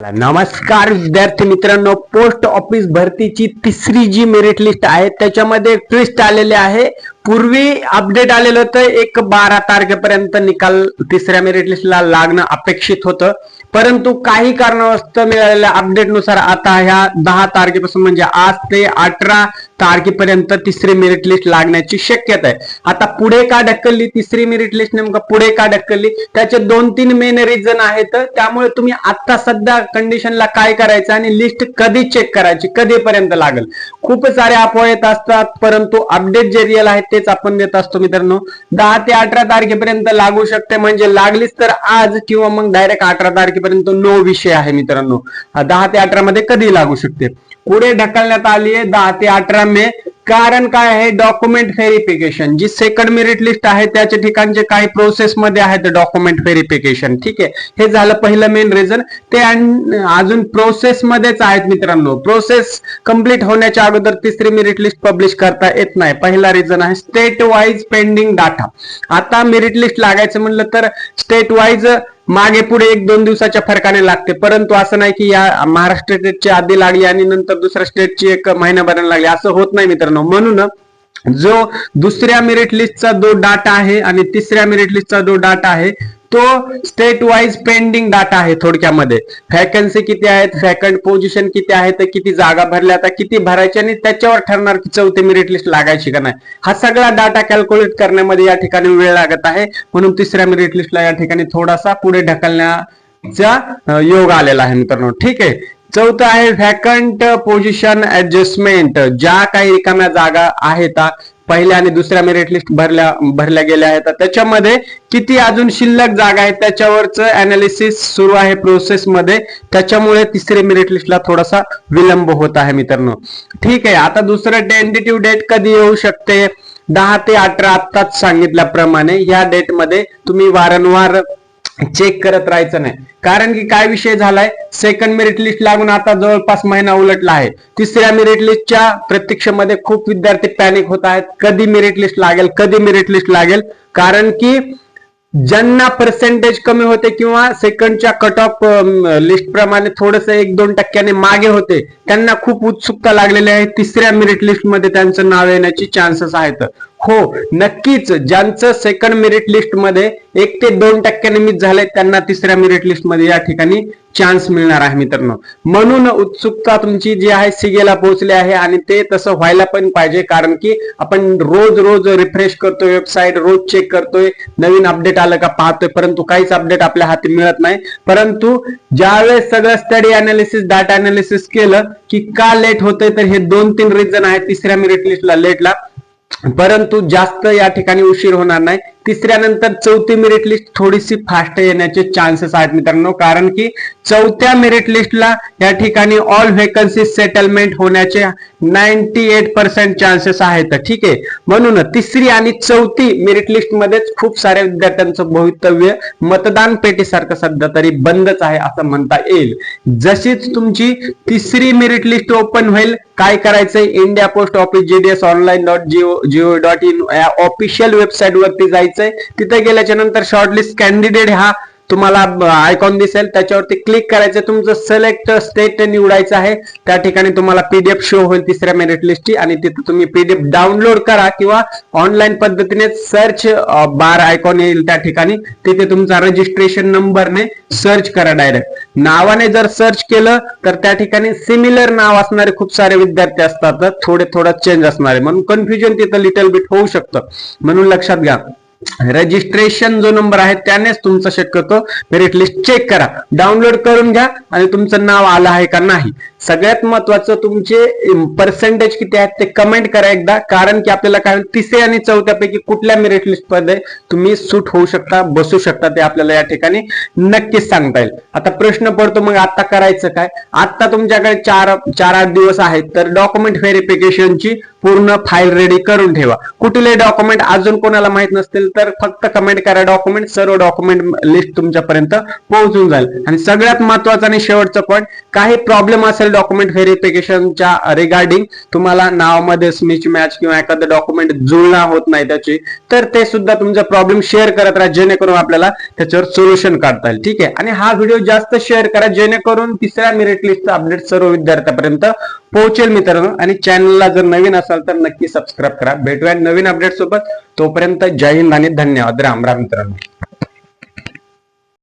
नमस्कार विद्यार्थी मित्रांनो, पोस्ट ऑफिस भरतीची तिसरी जी मेरिट लिस्ट आहे त्याच्यामध्ये ट्विस्ट आलेले आहे. पूर्वी अपडेट आलेलं होतं 12 तारखेपर्यंत निकाल तिसऱ्या मेरिट लिस्टला लागणं अपेक्षित होतं, परंतु काही कारणास्तव मिळालेल्या अपडेटनुसार आता ह्या 10 तारखेपासून म्हणजे आज ते 18 तारखेपर्यंत तिसरी मेरिट लिस्ट लागण्याची शक्यता आहे. आता पुढे का ढकलली तिसरी मेरिट लिस्ट, नेमकं पुढे का ढकलली त्याचे 2-3 मेन रिझन आहेत. त्यामुळे तुम्ही आता सध्या कंडिशनला काय करायचं आणि लिस्ट कधी चेक करायची, कधीपर्यंत लागेल. खूप सारे अफवा येत असतात, परंतु अपडेट जे रिअल आहे तेच आपण देत असतो मित्रांनो. 10 ते 18 तारखेपर्यंत लागू शकते, म्हणजे लागलीच तर आज किंवा मग डायरेक्ट 18 तारखेपर्यंत नो विषय आहे मित्रांनो. 10 ते 18 मध्ये कधी लागू शकते. पुढे ढकलण्यात आली आहे 10 ते 18 मे. कारण काय आहे, डॉक्युमेंट व्हेरिफिकेशन. जी सेकंड मेरिट लिस्ट आहे त्याच्या ठिकाणचे काही प्रोसेस मध्ये आहेत डॉक्युमेंट व्हेरिफिकेशन. ठीक आहे, हे झालं पहिलं मेन रिझन. ते अजून प्रोसेस मध्येच आहेत मित्रांनो. प्रोसेस कंप्लीट होण्याच्या अगोदर तिसरी मेरिट लिस्ट पब्लिश करता येत नाही. पहिला रिझन आहे स्टेट वाईज पेंडिंग डाटा. आता मेरिट लिस्ट लागायचं म्हणलं तर स्टेट वाईज मागे पुढे 1-2 दिवसाच्या फरकाने लागते, परंतु असं नाही की या महाराष्ट्र स्टेटची आधी लागली आणि नंतर दुसऱ्या स्टेटची 1 महिन्याभराने लागली, असं होत नाही मित्रांनो. म्हणून जो दुसऱ्या मेरिट लिस्टचा जो डाटा आहे आणि तिसऱ्या मेरिट लिस्टचा जो डाटा आहे तो स्टेट वाईज पेंडिंग डाटा आहे. थोडक्यामध्ये वॅकन्सी किती आहेत, वॅकंट पोझिशन किती आहेत, किती जागा भरल्या, आता किती भरायच्या आणि त्याच्यावर ठरणार की चौथी मेरिट लिस्ट लागायची का नाही. हा सगळा डाटा कॅल्क्युलेट करण्यामध्ये या ठिकाणी वेळ लागत आहे, म्हणून तिसऱ्या मेरिट लिस्टला या ठिकाणी थोडासा पुढे ढकलण्याचा योग आलेला आहे मित्रांनो. ठीक आहे. चौथं आहे व्हॅकंट पोझिशन ऍडजस्टमेंट. ज्या काही रिकाम्या जागा आहेत पहिल्या आणि दुसऱ्या मेरिट लिस्ट भरल्या गेल्या आहेत, त्याच्यामध्ये किती अजून शिल्लक जागा आहेत त्याच्यावरच अनालिसिस सुरू आहे प्रोसेस मध्ये. त्याच्यामुळे तिसरी मेरिट लिस्टला थोडासा विलंब होत आहे मित्रांनो. ठीक आहे. आता दुसरं टेंटेटिव्ह डेट कधी येऊ शकते, 10 ते 18 आत्ताच सांगितल्याप्रमाणे या डेट मध्ये तुम्ही वारंवार चेक करत राहायचं नाही. कारण की काय विषय झालाय, सेकंड मेरिट लिस्ट लागून आता जवळपास महिना उलटला आहे. तिसऱ्या मेरिट लिस्टच्या प्रतीक्षेमध्ये खूप विद्यार्थी पॅनिक होत आहेत. कधी मेरिट लिस्ट लागेल, कधी मेरिट लिस्ट लागेल. कारण की ज्यांना पर्सेंटेज कमी होते किंवा सेकंडच्या कट ऑफ लिस्ट प्रमाणे थोडस 1-2 टक्क्याने मागे होते, त्यांना खूप उत्सुकता लागलेली आहे. तिसऱ्या मेरिट लिस्ट मध्ये त्यांचं नाव येण्याची चान्सेस आहेत. हो, नक्कीच ज्यांचं सेकंड मेरिट लिस्ट मध्ये 1 ते 2 टक्क्याने मिस झाले त्यांना तिसऱ्या मेरिट लिस्ट मध्ये या ठिकाणी चान्स मिळणार आहे मित्रांनो. म्हणून उत्सुकता तुमची जी आहे सिगेला पोहोचली आहे आणि ते तसं व्हायला पण पाहिजे. कारण की आपण रोज रिफ्रेश करतोय वेबसाईट, रोज चेक करतोय नवीन अपडेट आलं का पाहतोय, परंतु काहीच अपडेट आपल्या हाती मिळत नाही. परंतु ज्यावेळेस सगळं स्टडी अनालिसिस, डाटा अनालिसिस केलं की का लेट होतंय, तर हे 2-3 रिझन आहेत तिसऱ्या मेरिट लिस्टला लेटला. परंतु जास्त या ठिकाणी उशीर होणार नाही. तिसऱ्यानंतर चौथी मेरिट लिस्ट थोडीशी फास्ट येण्याचे चान्सेस आहेत मित्रांनो. कारण की चौथ्या मेरिट लिस्टला या ठिकाणी ऑल व्हेकन्सी सेटलमेंट होण्याचे 98% चान्सेस आहेत. ठीक आहे. म्हणून तिसरी आणि चौथी मेरिट लिस्ट मध्येच खूप साऱ्या विद्यार्थ्यांचं भवितव्य मतदान पेटीसारखं सध्या तरी बंदच आहे असं म्हणता येईल. जशीच तुमची तिसरी मेरिट लिस्ट ओपन होईल, काय करायचंय, इंडिया पोस्ट ऑफिस gdsonline.go.in या ऑफिशियल वेबसाईट वरती जायचंय. तिथे गेल्याच्या नंतर शॉर्टलिस्ट कॅन्डिडेट हा तुम्हाला आयकॉन दिसेल, त्याच्यावरती क्लिक करायचं, तुमचं सिलेक्ट स्टेट निवडायचं आहे. त्या ठिकाणी तुम्हाला पीडीएफ शो होईल तिसऱ्या मेरिट लिस्टची आणि तिथे तुम्ही पीडीएफ डाउनलोड करा किंवा ऑनलाईन पद्धतीने सर्च बार आयकॉन येईल त्या ठिकाणी, तिथे तुमचा रजिस्ट्रेशन नंबरने सर्च करा. डायरेक्ट नावाने जर सर्च केलं तर त्या ठिकाणी सिमिलर नाव असणारे खूप सारे विद्यार्थी असतात, थोडं चेंज असणारे, म्हणून कन्फ्युजन तिथं लिटल बिट होऊ शकतं. म्हणून लक्षात घ्या, रजिस्ट्रेशन जो नंबर आहे त्यानेच तुमचं शक्यतो मेरिट लिस्ट चेक करा, डाउनलोड करून घ्या आणि तुमचं नाव आलं आहे का नाही. सगळ्यात महत्वाचं तुमचे पर्सेंटेज किती आहेत ते कमेंट करा एकदा. कारण की आपल्याला काय तिसऱ्या आणि चौथ्यापैकी कुठल्या मेरिट लिस्ट मध्ये तुम्ही सूट होऊ शकता, बसू शकता, ते आपल्याला या ठिकाणी नक्कीच सांगता येईल. आता प्रश्न पडतो मग आता करायचं काय. आता तुमच्याकडे 4-8 दिवस आहेत, तर डॉक्युमेंट व्हेरिफिकेशनची पूर्ण फाईल रेडी करून ठेवा. कुठले डॉक्युमेंट अजून कोणाला माहित नसतील तर फक्त कमेंट करा डॉक्युमेंट, सर्व डॉक्युमेंट लिस्ट तुमच्यापर्यंत पोहोचून जाईल. आणि सगळ्यात महत्वाचा आणि शेवटचा पॉईंट, काही प्रॉब्लेम असेल डॉक्युमेंट व्हेरिफिकेशनच्या रिगार्डिंग तुम्हाला नावामध्ये मिस मॅच किंवा एखादं डॉक्युमेंट जुळणा होत नाही त्याची, तर ते सुद्धा तुमचा प्रॉब्लेम शेअर करत राहा, जेणेकरून आपल्याला त्याच्यावर सोल्युशन काढता येईल. ठीक आहे, आणि हा व्हिडिओ जास्त शेअर करा, जेणेकरून तिसऱ्या मेरिट लिस्टचा अपडेट सर्व विद्यार्थ्यांपर्यंत पोहोचेल मित्रांनो. आणि चॅनलला जर नवीन असाल तर नक्की सबस्क्राईब करा. भेटूया नवीन अपडेट सोबत. तोपर्यंत जय हिंद आणि धन्यवाद. राम राम मित्रांनो.